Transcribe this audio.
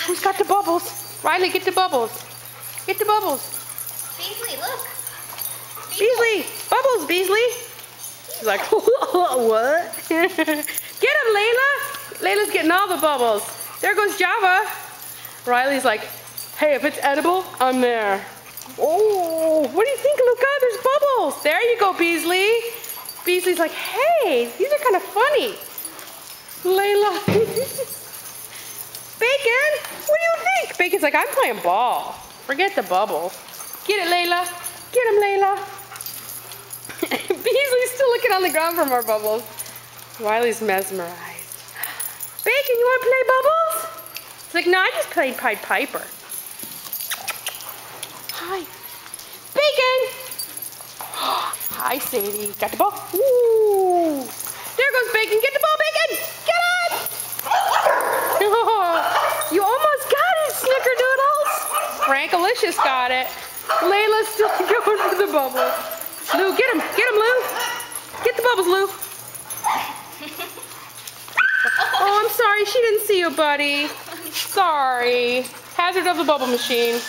Who's got the bubbles? Riley, get the bubbles. Get the bubbles. Beasley, look. Beasley, bubbles, Beasley. She's like, what? Get him, Layla. Layla's getting all the bubbles. There goes Java. Riley's like, hey, if it's edible, I'm there. Oh, what do you think, Luca? There's bubbles. There you go, Beasley. Beasley's like, hey, these are kind of funny. Layla. Bacon, what do you think? Bacon's like, I'm playing ball. Forget the bubbles. Get it, Layla. Get him, Layla. Beasley's still looking on the ground for more bubbles. Riley's mesmerized. Bacon, you want to play bubbles? He's like, no, I just played Pied Piper. Hi. Bacon! Hi, Sadie. Got the ball? Ooh. There goes Bacon. Get the ball, Bacon! Get it! You almost got it, Snickerdoodles. Frankalicious got it. Layla's still going for the bubbles. Lou, get him. Get him, Lou. Get the bubbles, Lou. Oh, I'm sorry. She didn't see you, buddy. Sorry. Hazard of the bubble machine.